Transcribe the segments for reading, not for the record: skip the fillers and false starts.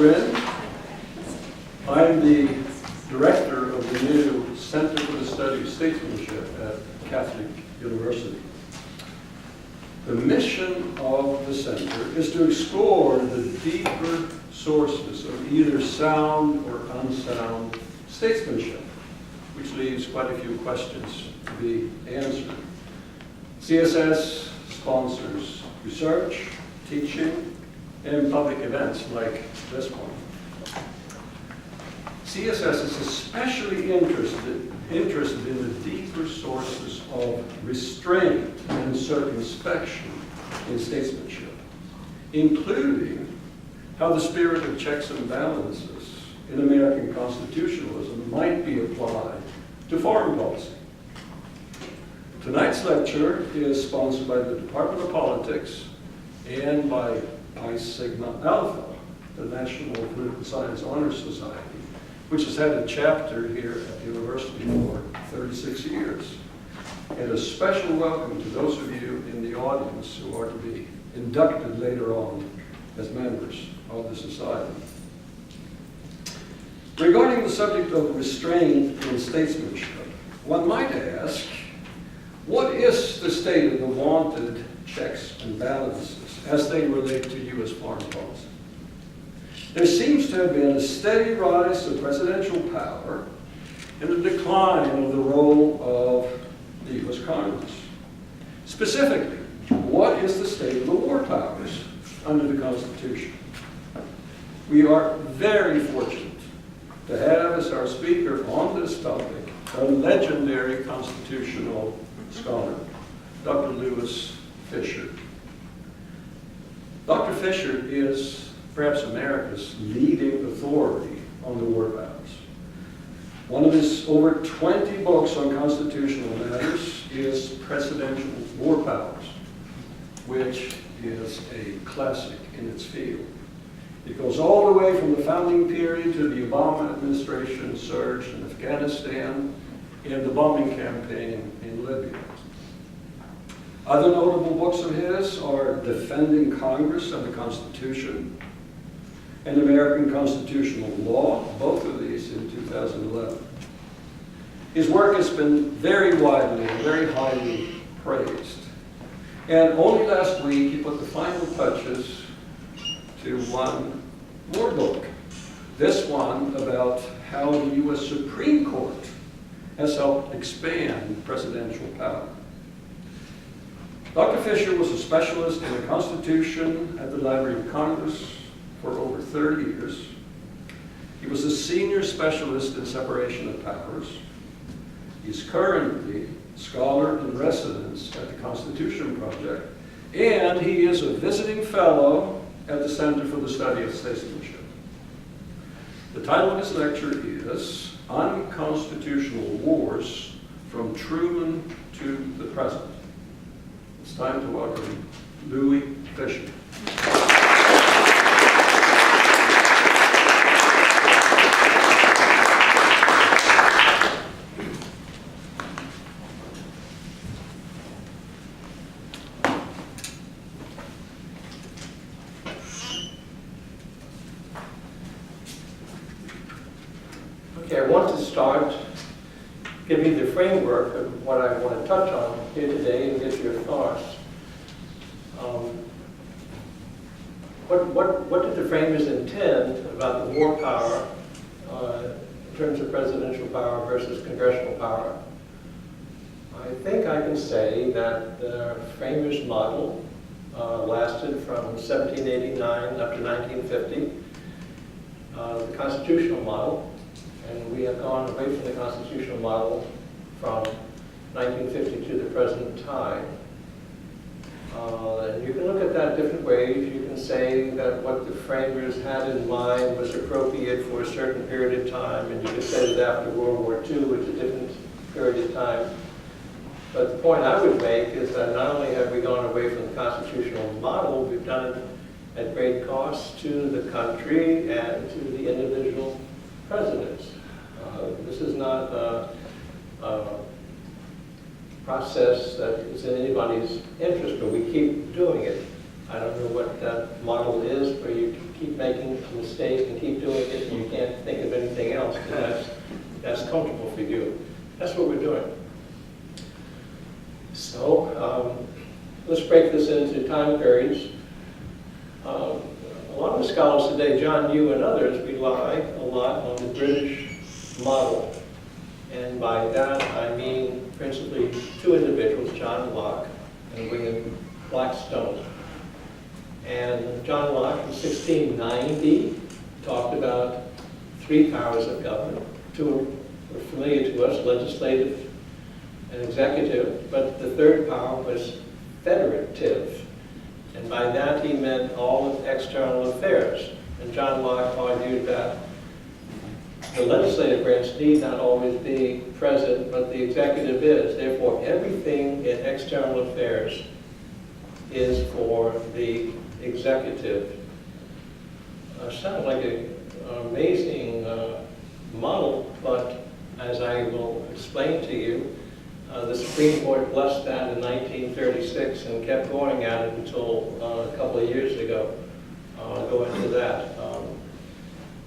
Grin. I'm the director of the new Center for the Study of Statesmanship at Catholic University. The mission of the center is to explore the deeper sources of either sound or unsound statesmanship, which leaves quite a few questions to be answered. CSS sponsors research, teaching, and public events like this one. CSS is especially interested in the deeper sources of restraint and circumspection in statesmanship, including how the spirit of checks and balances in American constitutionalism might be applied to foreign policy. Tonight's lecture is sponsored by the Department of Politics and by Pi Sigma Alpha, the National Political Science Honors Society, which has had a chapter here at the university for 36 years. And a special welcome to those of you in the audience who are to be inducted later on as members of the society. Regarding the subject of restraint in statesmanship, one might ask, what is the state of the wanted checks and balances as they relate to U.S. foreign policy? There seems to have been a steady rise of presidential power and a decline of the role of the U.S. Congress. Specifically, what is the state of the war powers under the Constitution? We are very fortunate to have as our speaker on this topic a legendary constitutional scholar, Dr. Lewis Fisher. Dr. Fisher is perhaps America's leading authority on the war powers. One of his over 20 books on constitutional matters is Presidential War Powers, which is a classic in its field. It goes all the way from the founding period to the Obama administration surge in Afghanistan and the bombing campaign in Libya. Other notable books of his are Defending Congress and the Constitution and American Constitutional Law, both of these in 2011. His work has been very widely and very highly praised. And only last week he put the final touches to one more book, this one about how the U.S. Supreme Court has helped expand presidential power. Dr. Fisher was a specialist in the Constitution at the Library of Congress for over 30 years. He was a senior specialist in separation of powers. He's currently scholar in residence at the Constitution Project, and he is a visiting fellow at the Center for the Study of Statesmanship. The title of his lecture is Unconstitutional Wars from Truman to the Present. It's time to welcome Louis Fisher. Okay, I want to start giving the framework of what I want to touch on here today and get your thoughts. What did the framers intend about the war power in terms of presidential power versus congressional power? I think I can say that the framers' model lasted from 1789 up to 1950. The constitutional model, and we have gone away from the constitutional model from 1950 to the present time. And you can look at that different ways. You can say that what the framers had in mind was appropriate for a certain period of time, and you can say that after World War II was a different period of time. But the point I would make is that not only have we gone away from the constitutional model, we've done it at great cost to the country and to the individual presidents. This is not a process that is in anybody's interest, but we keep doing it. I don't know what that model is, but you keep making a mistake and keep doing it, and you can't think of anything else, because that's comfortable for you. That's what we're doing. So let's break this into time periods. A lot of the scholars today, John Yoo and others, rely a lot on the British model. And by that I mean principally two individuals, John Locke and William Blackstone. And John Locke in 1690 talked about three powers of government. Two were familiar to us, legislative and executive, but the third power was federative. And by that he meant all of external affairs. And John Locke argued that the legislative branch need not always be present, but the executive is. Therefore, everything in external affairs is for the executive. Sounds like an amazing model, but as I will explain to you, the Supreme Court blessed that in 1936 and kept going at it until a couple of years ago. I'll go into that.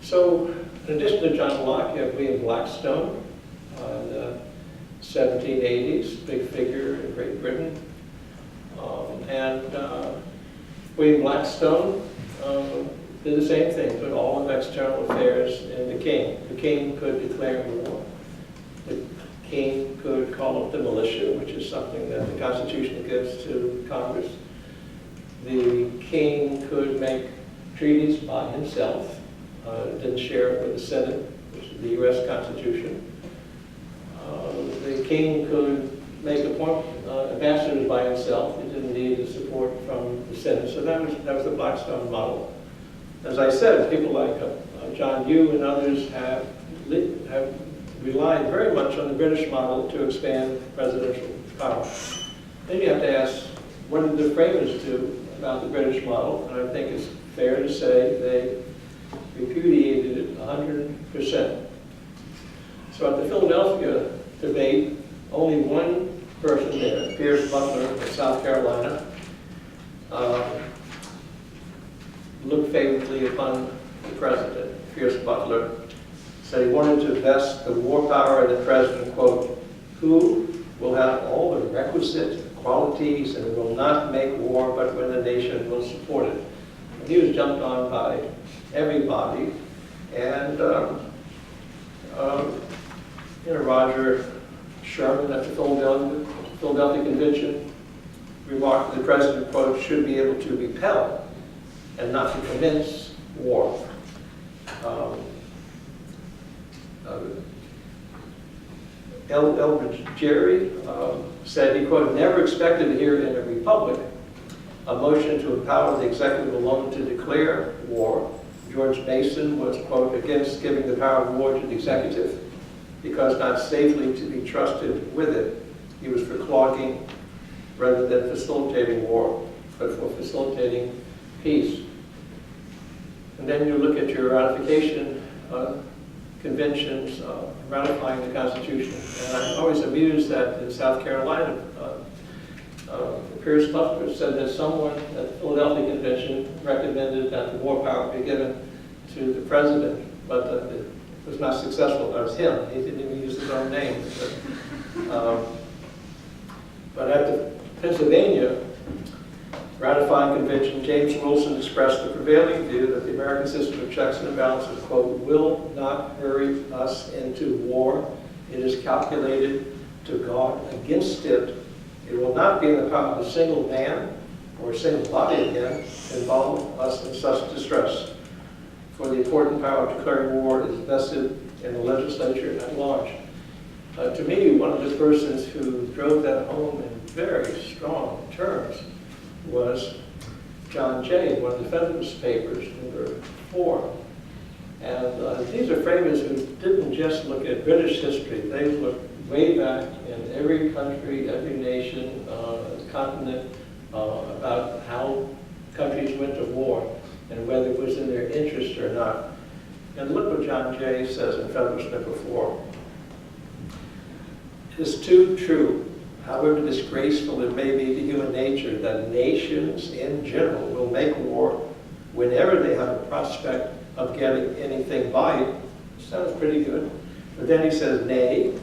So, in addition to John Locke, you have William Blackstone in the 1780s, big figure in Great Britain. William Blackstone did the same thing, put all of external affairs in the king. The king could declare war. The king could call up the militia, which is something that the Constitution gives to Congress. The king could make treaties by himself. Didn't share it with the Senate, which is the U.S. Constitution. The king could make ambassadors by himself. He didn't need the support from the Senate. So that was the Blackstone model. As I said, people like John Yoo and others have relied very much on the British model to expand presidential power. Then you have to ask, what did the framers do about the British model? And I think it's fair to say they repudiated it 100%. So at the Philadelphia debate, only one person there, Pierce Butler of South Carolina, looked favorably upon the president. Pierce Butler said he wanted to vest the war power in the president, quote, who will have all the requisite qualities and will not make war, but when the nation will support it. And he was jumped on by everybody, and Roger Sherman at the Philadelphia Convention remarked that the president, quote, should be able to repel and not to commence war. Elbridge Gerry said he, quote, never expected to hear in a republic a motion to empower the executive alone to declare war. George Mason was, quote, against giving the power of war to the executive because not safely to be trusted with it. He was for clogging rather than facilitating war, but for facilitating peace. And then you look at your ratification conventions ratifying the Constitution. And I'm always amused that in South Carolina, Pierce Butler said that someone at the Philadelphia Convention recommended that the war power be given to the president, but it was not successful. That was him. He didn't even use his own name. But at the Pennsylvania ratifying convention, James Wilson expressed the prevailing view that the American system of checks and balances, quote, will not hurry us into war. It is calculated to guard against it. It will not be in the power of a single man or a single body again to involve us in such distress. For the important power of declaring war is vested in the legislature at large. To me, one of the persons who drove that home in very strong terms was John Jay, one of the Federalist Papers, number 4. And these are framers who didn't just look at British history. They looked way back in every country, every nation, continent, about how countries went to war and whether it was in their interest or not. And look what John Jay says in Federalist number 4. It is too true, however disgraceful it may be to human nature, that nations in general will make war whenever they have a prospect of getting anything by it. Sounds pretty good. But then he says, nay,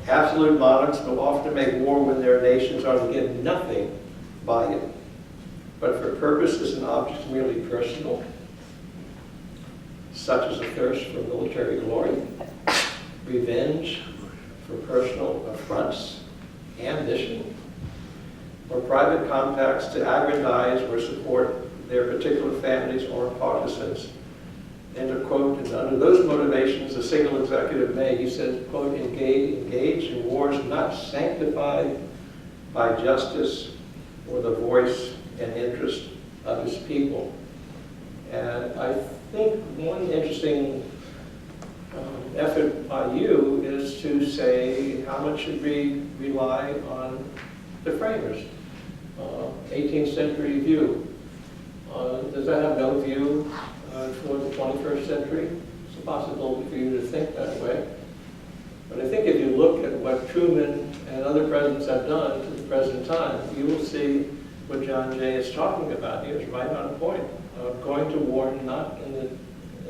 absolute monarchs will often make war when their nations are to get nothing by it, but for purposes and objects merely personal, such as a thirst for military glory, revenge for personal affronts, ambition, or private compacts to aggrandize or support their particular families or partisans. End of quote. And under those motivations, a single executive may, he says, quote, engage in wars not sanctified by justice or the voice and interest of his people. And I think one interesting effort by you is to say, how much should we rely on the framers? 18th century view. Does that have no view toward the 21st century? It's a possibility for you to think that way. But I think if you look at what Truman and other presidents have done to the present time, you will see what John Jay is talking about. He was right on point. Going to war not in the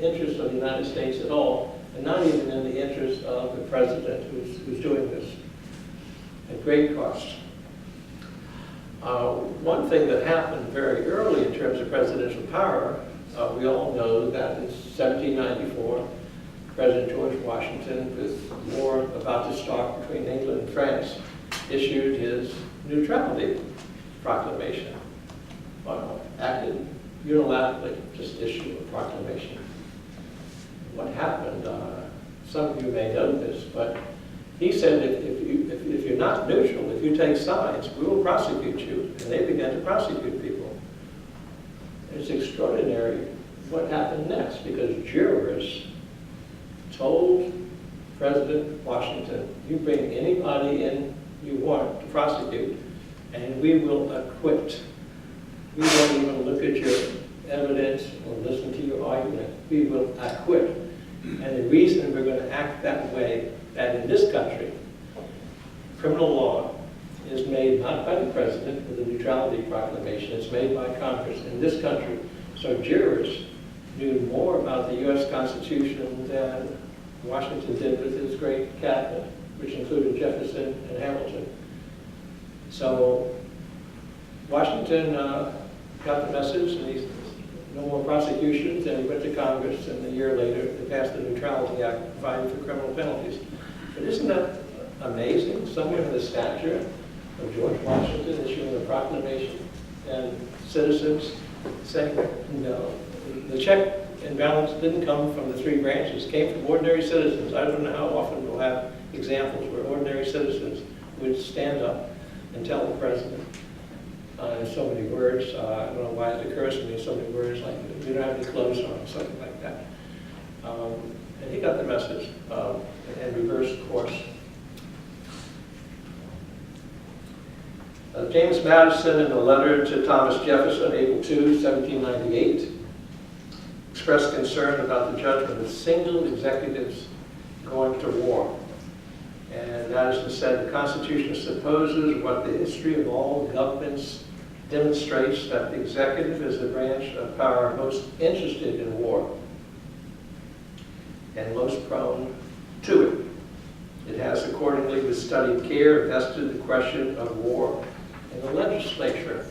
interest of the United States at all, and not even in the interest of the president who's doing this at great cost. One thing that happened very early in terms of presidential power, we all know that in 1794, President George Washington, with war about to start between England and France, issued his neutrality proclamation. Acted unilaterally, just issued a proclamation. What happened, some of you may know this, but he said if you're not neutral, if you take sides, we will prosecute you. And they began to prosecute people. It's extraordinary what happened next, because jurors told President Washington, you bring anybody in you want to prosecute, and we will acquit. We won't even look at your evidence or listen to your argument. We will acquit. And the reason we're going to act that way, that in this country, criminal law is made not by the president with a neutrality proclamation, it's made by Congress in this country. So jurors knew more about the U.S. Constitution than Washington did with his great cabinet, which included Jefferson and Hamilton. So Washington got the message, and he's no more prosecutions, and he went to Congress, and a year later they passed the Neutrality Act providing for criminal penalties. But isn't that amazing? Someone of the stature of George Washington issuing a proclamation, and citizens saying, no. The check and balance didn't come from the three branches, it came from ordinary citizens. I don't know how often we'll have examples where ordinary citizens would stand up and tell the president in so many words, I don't know why it occurs to me, so many words like, you don't have any clothes on, something like that. And he got the message and reversed course. James Madison, in a letter to Thomas Jefferson, April 2, 1798, expressed concern about the judgment of single executives going to war. And Madison said, the Constitution supposes what the history of all governments demonstrates, that the executive is the branch of power most interested in war and most prone to it. It has accordingly, with studied care, vested the question of war in the legislature.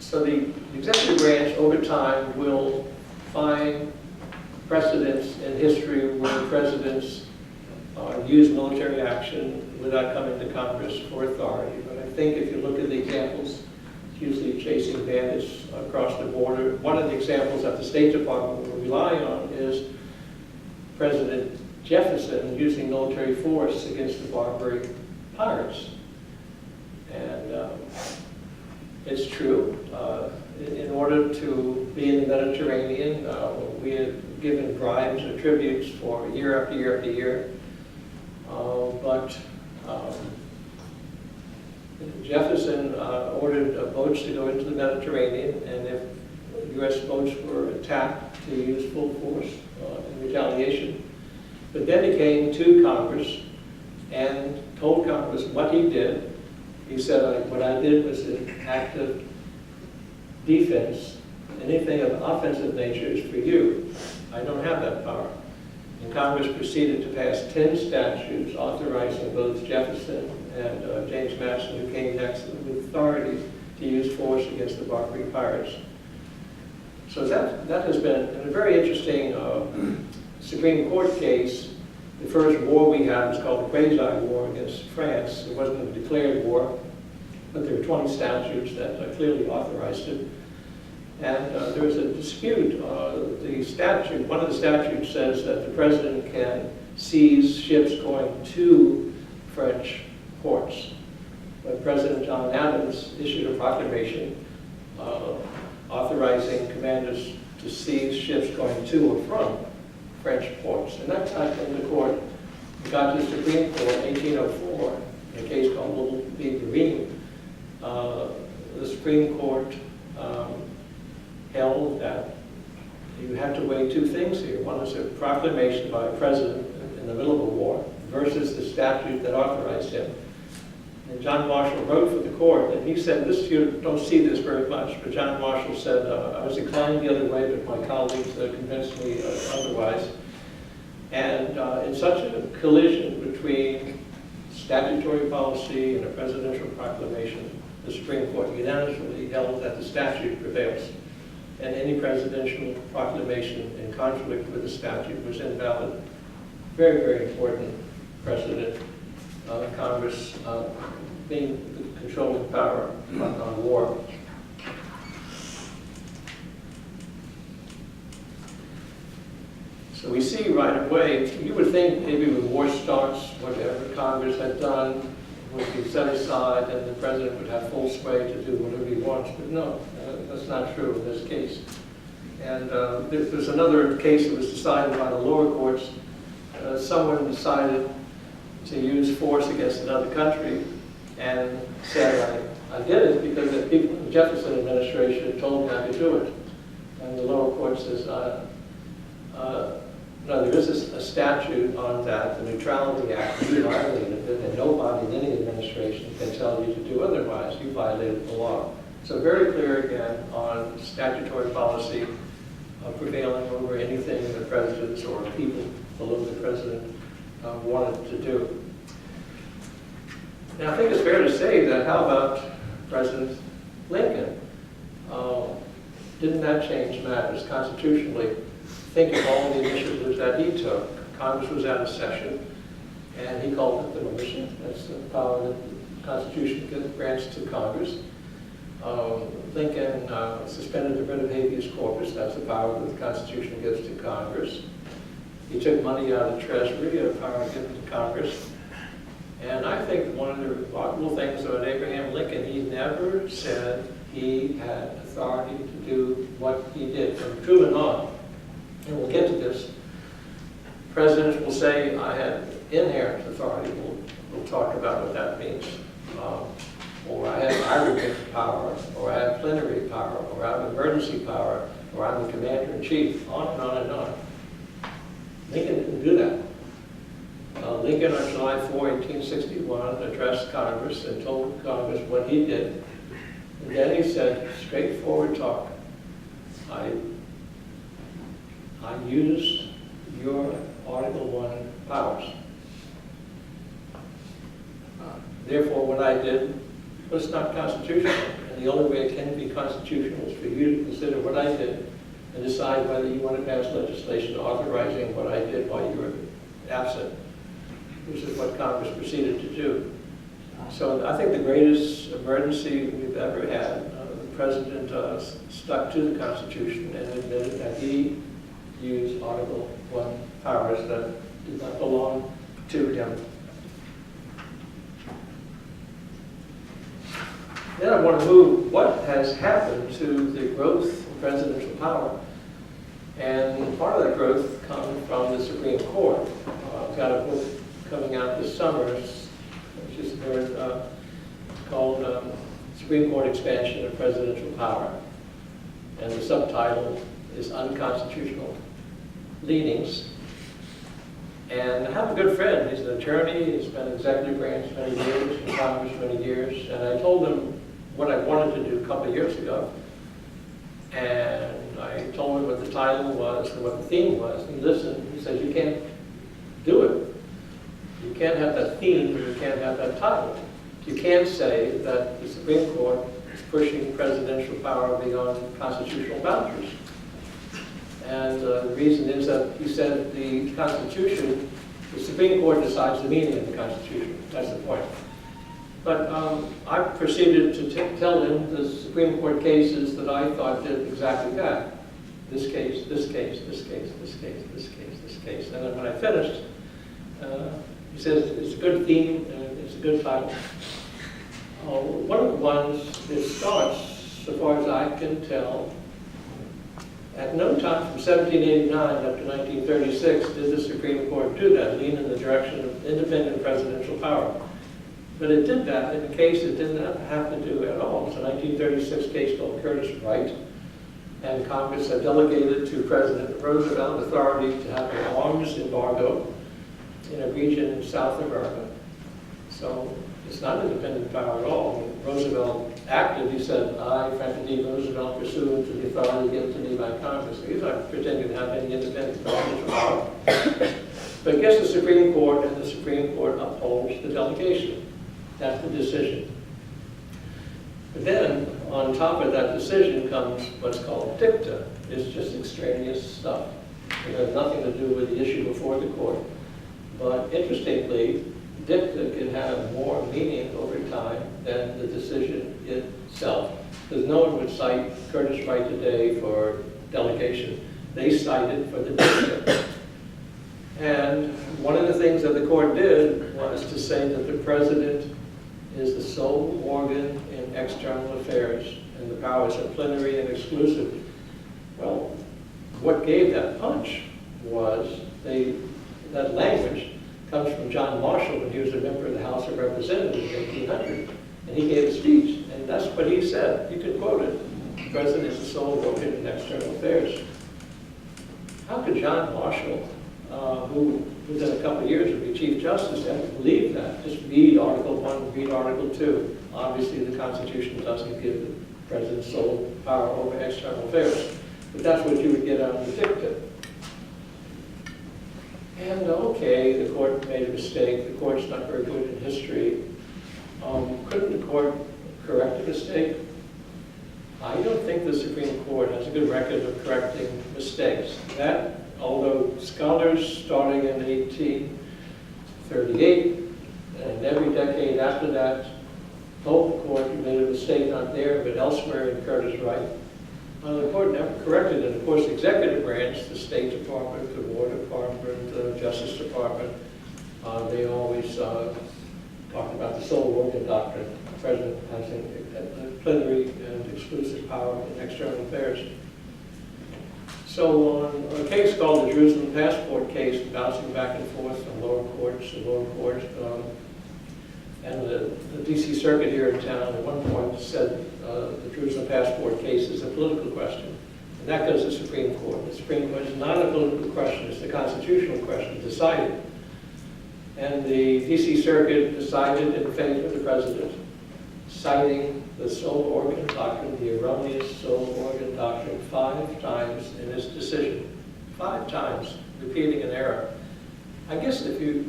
So the executive branch, over time, will find precedents in history where presidents use military action without coming to Congress for authority. But I think if you look at the examples, it's usually chasing bandits across the border. One of the examples that the State Department will rely on is President Jefferson using military force against the Barbary pirates. And it's true. In order to be in the Mediterranean, we had given bribes or tributes for year after year after year. But Jefferson ordered boats to go into the Mediterranean, and if U.S. boats were attacked, to use full force in retaliation. But then he came to Congress and told Congress what he did. He said, what I did was an act of defense. Anything of offensive nature is for you. I don't have that power. And Congress proceeded to pass 10 statutes authorizing both Jefferson and James Madison, who came next, with authority to use force against the Barbary pirates. So that has been a very interesting Supreme Court case. The first war we had was called the Quasi-War against France. It wasn't a declared war, but there were 20 statutes that clearly authorized it. And there was a dispute. One of the statutes says that the president can seize ships going to French ports. But President John Adams issued a proclamation authorizing commanders to seize ships going to or from French ports. And that got into court. It got to the Supreme Court in 1804 in a case called Little v. Green. The Supreme Court held that you have to weigh two things here. One is a proclamation by a president in the middle of a war versus the statute that authorized him. And John Marshall wrote for the court, and he said, you don't see this very much, but John Marshall said, I was inclined the other way, but my colleagues convinced me otherwise. And in such a collision between statutory policy and a presidential proclamation, the Supreme Court unanimously held that the statute prevails. And any presidential proclamation in conflict with the statute was invalid. Very, very important precedent. Congress being the controlling power on war. So we see right away, you would think maybe when war starts, whatever Congress had done would be set aside and the president would have full sway to do whatever he wants, but no, that's not true in this case. And there's another case that was decided by the lower courts. Someone decided to use force against another country and said, I did it because the people in the Jefferson administration told me I could do it. And the lower court says, no, there is a statute on that, the Neutrality Act. You violated it, and nobody in any administration can tell you to do otherwise. You violated the law. So very clear again on statutory policy prevailing over anything the presidents or people below the president wanted to do. Now I think it's fair to say that how about President Lincoln? Didn't that change matters constitutionally? Think of all the initiatives that he took. Congress was out of session, and he called it the militia. That's the power that the Constitution grants to Congress. Lincoln suspended the writ of habeas corpus. That's the power that the Constitution gives to Congress. He took money out of the Treasury, a power given to Congress. And I think one of the remarkable things about Abraham Lincoln, he never said he had authority to do what he did. From Truman on, and we'll get to this, presidents will say, I had inherent authority. We'll talk about what that means. Or I have aggregate power, or I have plenary power, or I have emergency power, or I'm the commander-in-chief, on and on and on. Lincoln didn't do that. Lincoln on July 4, 1861, addressed Congress and told Congress what he did. And then he said, straightforward talk. I used your Article 1 powers. Therefore, what I did was not constitutional. And the only way it can be constitutional is for you to consider what I did and decide whether you want to pass legislation authorizing what I did while you were absent, which is what Congress proceeded to do. So I think the greatest emergency we've ever had, the president stuck to the Constitution and admitted that he used Article 1 powers that did not belong to him. Then I want to move what has happened to the growth of presidential power. And part of that growth comes from the Supreme Court. I've got a book coming out this summer, which is called Supreme Court Expansion of Presidential Power. And the subtitle is Unconstitutional Leanings. And I have a good friend. He's an attorney. He's been executive branch many years, in Congress many years. And I told him what I wanted to do a couple of years ago. And I told him what the title was and what the theme was. And he listened. He said, you can't do it. You can't have that theme, and you can't have that title. You can't say that the Supreme Court is pushing presidential power beyond constitutional boundaries. And the reason is that he said the Constitution, the Supreme Court decides the meaning of the Constitution. That's the point. But I proceeded to tell him the Supreme Court cases that I thought did exactly that. This case, this case, this case, this case, this case, this case. And then when I finished, he says it's a good theme and it's a good title. One of the ones that starts, so far as I can tell, at no time from 1789 up to 1936 did the Supreme Court do that, lean in the direction of independent presidential power. But it did that in a case it did not have to do at all. It's a 1936 case called Curtis Wright, and Congress had delegated to President Roosevelt authority to have an arms embargo in a region in South America. So it's not independent power at all. When Roosevelt acted, he said, I, Franklin D. Roosevelt, pursuant to the authority given to me by Congress. He's not pretending to have any independent presidential power. But gets the Supreme Court, and the Supreme Court upholds the delegation. That's the decision. But then, on top of that decision comes what's called dicta. It's just extraneous stuff. It has nothing to do with the issue before the court. But interestingly, dicta can have more meaning over time than the decision itself. Because no one would cite Curtis Wright today for delegation. They cite it for the dicta. And one of the things that the court did was to say that the president is the sole organ in external affairs, and the powers are plenary and exclusive. Well, what gave that punch was that language comes from John Marshall when he was a member of the House of Representatives in 1800. And he gave a speech, and that's what he said. You can quote it. The president is the sole organ in external affairs. How could John Marshall, who within a couple of years would be Chief Justice, ever believe that? Just read Article 1, read Article 2. Obviously, the Constitution doesn't give the president sole power over external affairs. But that's what you would get out of the dicta. And okay, the court made a mistake. The court's not very good in history. Couldn't the court correct a mistake? I don't think the Supreme Court has a good record of correcting mistakes. That, although scholars starting in 1838 and every decade after that told the court you made a mistake not there but elsewhere in Curtis Wright, the court never corrected it. Of course, the executive branch, the State Department, the War Department, the Justice Department, they always talked about the sole organ doctrine. The president has a plenary and exclusive power in external affairs. So on a case called the Jerusalem Passport case, bouncing back and forth from lower courts to lower courts, and the D.C. Circuit here in town at one point said the Jerusalem Passport case is a political question. And that goes to the Supreme Court. The Supreme Court is not a political question, it's the constitutional question decided. And the D.C. Circuit decided in favor of the president, citing the sole organ doctrine, the erroneous sole organ doctrine, 5 times in its decision. 5 times, repeating an error. I guess if you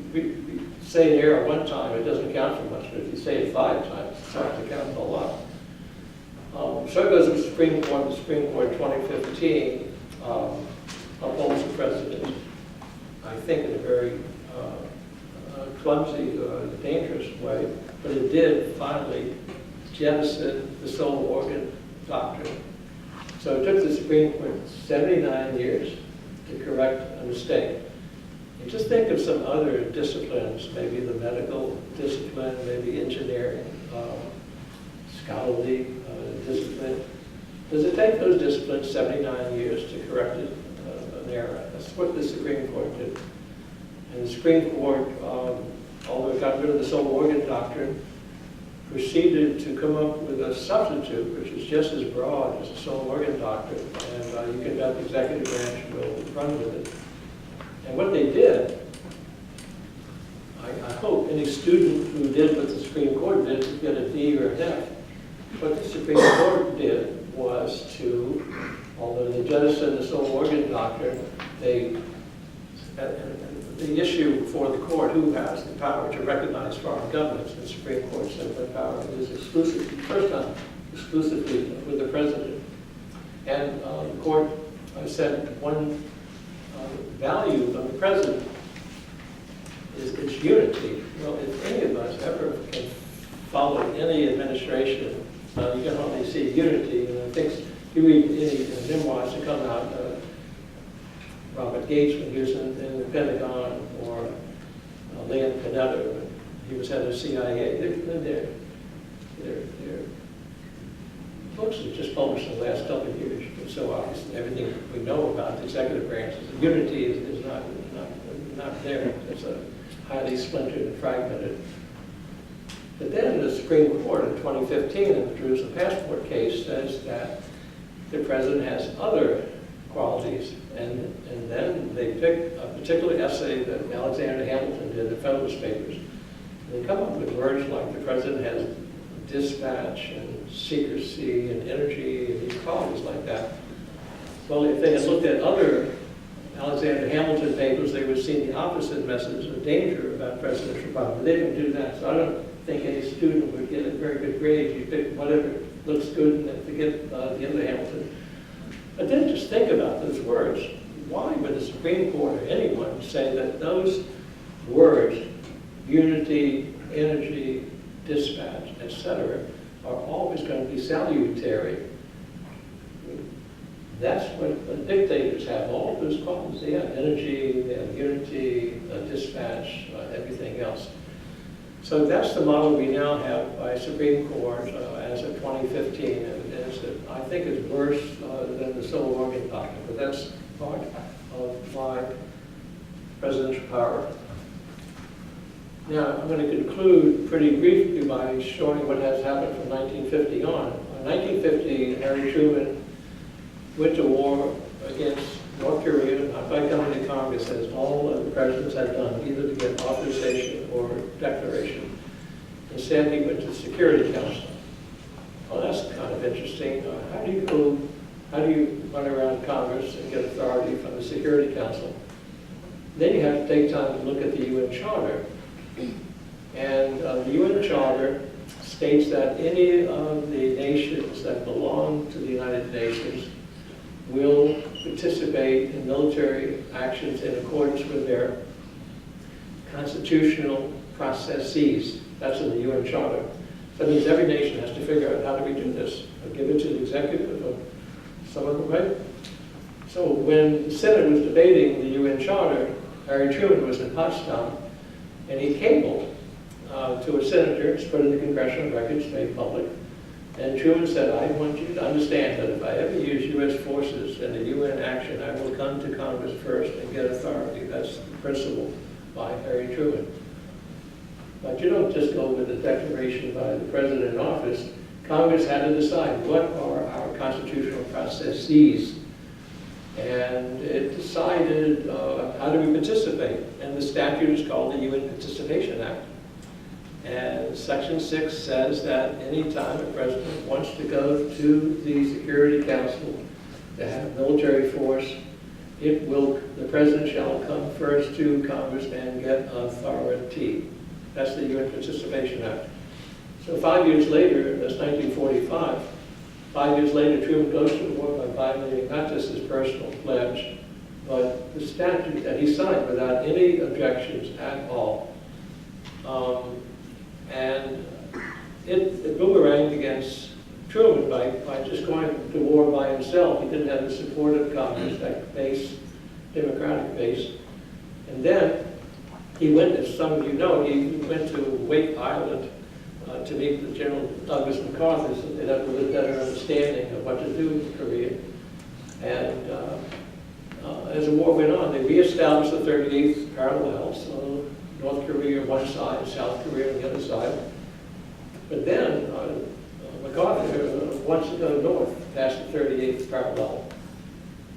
say an error one time, it doesn't count for much, but if you say it 5 times, it starts to count a lot. So it goes to the Supreme Court. The Supreme Court in 2015 upholds the president, I think in a very clumsy, dangerous way, but it did finally jettison the sole organ doctrine. So it took the Supreme Court 79 years to correct a mistake. And just think of some other disciplines, maybe the medical discipline, maybe engineering, scholarly discipline. Does it take those disciplines 79 years to correct an error? That's what the Supreme Court did. And the Supreme Court, although it got rid of the sole organ doctrine, proceeded to come up with a substitute which is just as broad as the sole organ doctrine, and you can bet the executive branch will run with it. And what they did I hope any student who did what the Supreme Court did to get a D or an F. What the Supreme Court did was to, although they jettisoned the sole organ doctrine, the issue for the court, who has the power to recognize foreign governments, the Supreme Court said that power is exclusively, first time, exclusively with the president. And the court said one value of the president is its unity. Well, if any of us ever can follow any administration, you can only see unity. And I think you read any memoirs that come out, Robert Gates when he was in the Pentagon, or Leon Panetta when he was head of CIA. Their books are just published in the last couple of years. It's so obvious and everything we know about the executive branch. Unity is not there. It's a highly splintered and fragmented. But then the Supreme Court in 2015 in the Jerusalem passport case says that the president has other qualities. And then they pick a particular essay that Alexander Hamilton did in the Federalist Papers. And they come up with words like the president has dispatch and secrecy and energy and these qualities like that. Well, if they had looked at other Alexander Hamilton papers, they would have seen the opposite message of danger about presidential power. But they didn't do that. So I don't think any student would get a very good grade. You pick whatever looks good and then forget the other Hamilton. But then just think about those words. Why would the Supreme Court or anyone say that those words, unity, energy, dispatch, etc., are always going to be salutary? That's what the dictators have, all those qualities. They have energy, they have unity, dispatch, everything else. So that's the model we now have by Supreme Court as of 2015, and I think it's worse than the sole organ doctrine, but that's part of my presidential power. Now, I'm going to conclude pretty briefly by showing what has happened from 1950 on. In 1950, Harry Truman went to war against North Korea, not by coming to Congress, as all of the presidents had done, either to get authorization or declaration. Instead, he went to the Security Council. Well, that's kind of interesting. How do you run around Congress and get authority from the Security Council? Then you have to take time to look at the UN Charter. And the UN Charter states that any of the nations that belong to the United Nations will participate in military actions in accordance with their constitutional processes. That's in the UN Charter. So that means every nation has to figure out how do we do this. Or give it to the executive or someone, right? So when the Senate was debating the UN Charter, Harry Truman was in Potsdam, and he cabled to a senator, it's put in the congressional records, made public. And Truman said, I want you to understand that if I ever use U.S. forces in a UN action, I will come to Congress first and get authority. That's the principle by Harry Truman. But you don't just go with a declaration by the president in office. Congress had to decide what are our constitutional processes. And it decided how do we participate. And the statute is called the UN Participation Act. And Section 6 says that any time a president wants to go to the Security Council to have military force, the president shall come first to Congress and get authority. That's the UN Participation Act. So 5 years later, that's 1945, 5 years later, Truman goes to war by violating not just his personal pledge, but the statute that he signed without any objections at all. And it boomeranged against Truman by just going to war by himself. He didn't have the support of Congress, that base, Democratic base. And then he went, as some of you know, he went to Wake Island to meet with General Douglas MacArthur so they'd have a little better understanding of what to do with Korea. And as the war went on, they reestablished the 38th parallel, so North Korea on one side, South Korea on the other side. But then MacArthur wants to go north past the 38th parallel.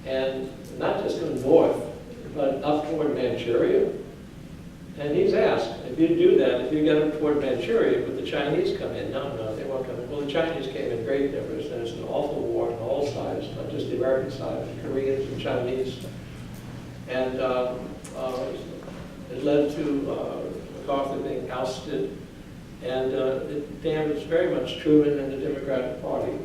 And not just go north, but up toward Manchuria And he's asked, if you do that, if you get them toward Manchuria, would the Chinese come in? No, no, they won't come in. Well, the Chinese came in great numbers, and it's an awful war on all sides, not just the American side, the Koreans and Chinese. And it led to MacArthur being ousted, and it damaged very much Truman and the Democratic Party.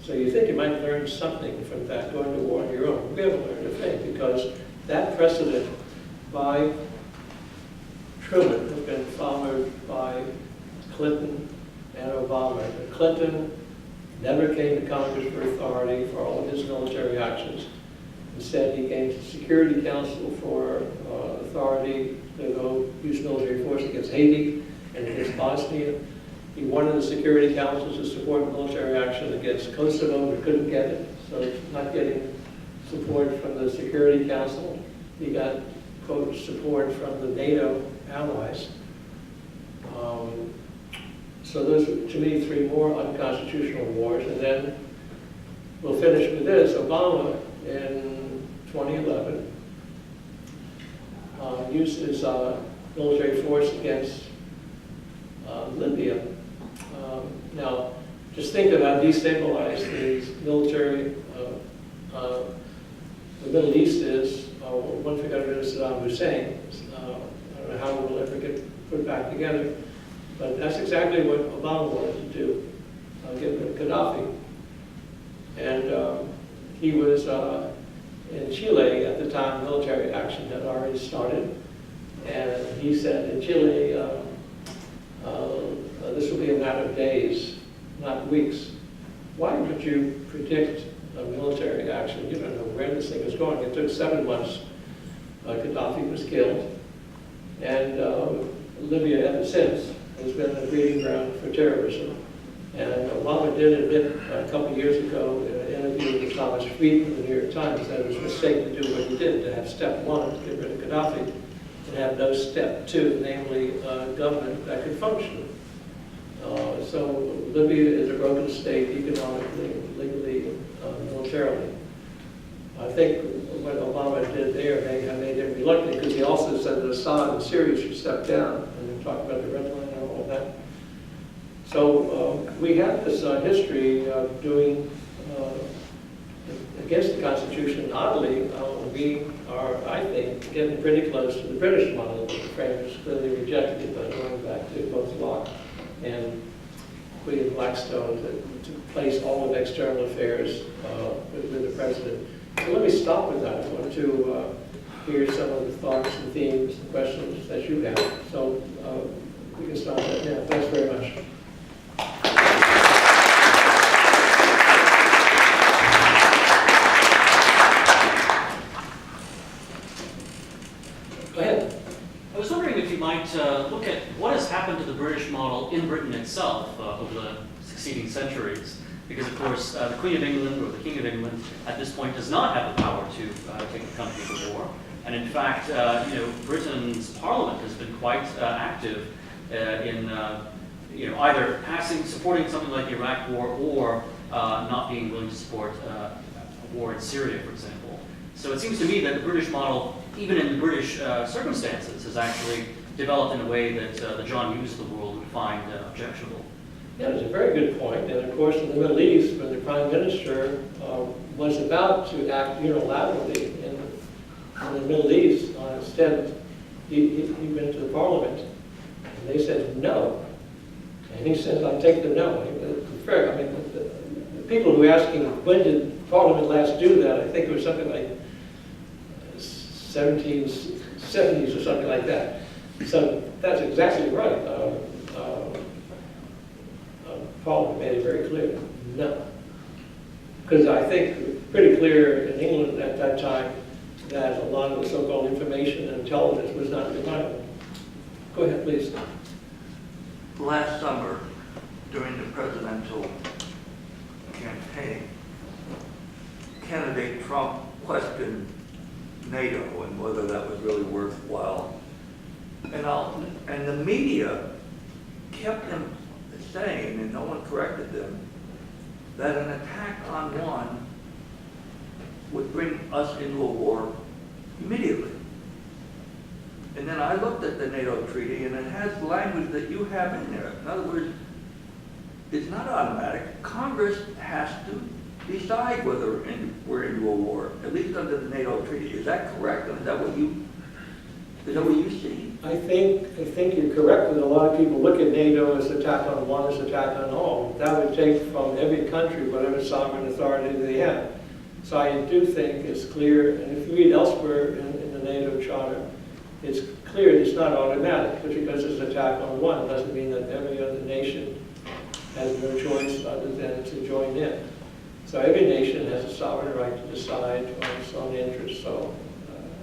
So you think you might learn something from that, going to war on your own. We haven't learned a thing, because that precedent by Truman has been followed by Clinton and Obama. Clinton never came to Congress for authority for all of his military actions. Instead, he came to the Security Council for authority to go use military force against Haiti and against Bosnia. He wanted the Security Council to support military action against Kosovo, but couldn't get it. So not getting support from the Security Council, he got, quote, support from the NATO allies. So those are, to me, three more unconstitutional wars. And then we'll finish with this. Obama, in 2011, used his military force against Libya. Now, just think of how destabilized the military, the Middle East is. Once we got rid of Saddam Hussein, I don't know how we'll ever get put back together, but that's exactly what Obama wanted to do, get rid of Gaddafi. And he was in Chile at the time. Military action had already started, and he said in Chile, this will be a matter of days, not weeks. Why would you predict a military action? You don't know where this thing is going. It took 7 months. Gaddafi was killed, and Libya ever since has been a breeding ground for terrorism. And Obama did admit a couple of years ago in an interview with Thomas Friedman in the New York Times that it was a mistake to do what he did, to have step one, get rid of Gaddafi, and have no step two, namely government that could function. So Libya is a broken state economically, legally, militarily. I think what Obama did there may have made him reluctant, because he also said that Assad and Syria should step down, and we talked about the red line and all of that. So we have this history of doing against the Constitution. Oddly, we are, I think, getting pretty close to the British model. The framers clearly rejected it by going back to both Locke and William Blackstone to place all of external affairs with the president. So let me stop with that. I want to hear some of the thoughts and themes and questions that you have. So we can start that now. Thanks very much. Go ahead. I was wondering if you might look at what has happened to the British model in Britain itself over the succeeding centuries. Because, of course, the Queen of England or the King of England at this point does not have the power to take the country to war. And in fact, Britain's Parliament has been quite active in either supporting something like the Iraq War, or not being willing to support a war in Syria, for example. So it seems to me that the British model, even in the British circumstances, has actually developed in a way that the John Hughes of the world would find objectionable. Yeah, it's a very good point. And of course, in the Middle East, when the Prime Minister was about to act unilaterally in the Middle East, instead he went to the Parliament, and they said no. And he said, "I take the no." I mean, the people who were asking, when did Parliament last do that? I think it was something like 1770s or something like that. So that's exactly right. Parliament made it very clear, no. Because I think pretty clear in England at that time that a lot of the so-called information and intelligence was not reliable. Go ahead, please. Last summer, during the presidential campaign, candidate Trump questioned NATO and whether that was really worthwhile. And the media kept him saying, and no one corrected them, that an attack on one would bring us into a war immediately. And then I looked at the NATO treaty, and it has language that you have in there. In other words, it's not automatic. Congress has to decide whether we're into a war, at least under the NATO treaty. Is that correct? Is that what you see? I think you're correct that a lot of people look at NATO as attack on one, as attack on all. That would take from every country whatever sovereign authority they have. So I do think it's clear, and if you read elsewhere in the NATO Charter, it's clear it's not automatic. But because it's attack on one, doesn't mean that every other nation has no choice other than to join in. So every nation has a sovereign right to decide on its own interests. So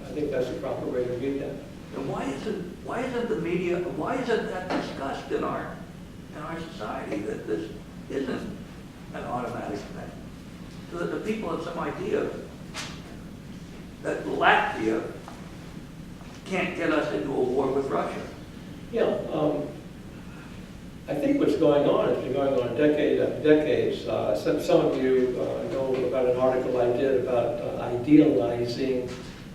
I think that's the proper way to read that. And why isn't the media, why isn't that discussed in our society, that this isn't an automatic thing? So that the people have some idea that Latvia can't get us into a war with Russia. Yeah, I think what's going on has been going on decade after decades. Some of you know about an article I did about idealizing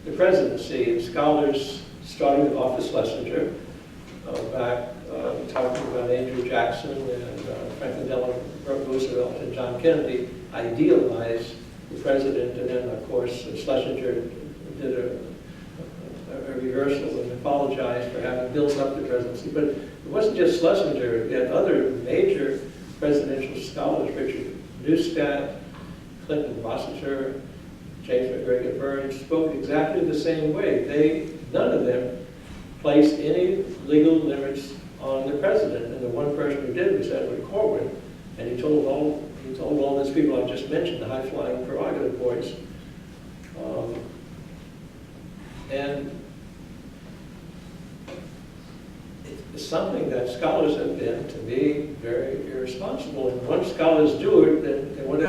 the presidency, and scholars starting with Arthur Schlesinger, back talking about Andrew Jackson and Franklin Delano Roosevelt and John Kennedy, idealized the president, and then of course Schlesinger did a reversal and apologized for having built up the presidency. But it wasn't just Schlesinger. You had other major presidential scholars, Richard Neustadt, Clinton Rossiter, James McGregor Burns, spoke exactly the same way. None of them placed any legal limits on the president, and the one person who did was Edward Corwin, and he told all those people I just mentioned, the high-flying prerogative boys, and it's something that scholars have been, to me, very irresponsible. And once scholars do it, then what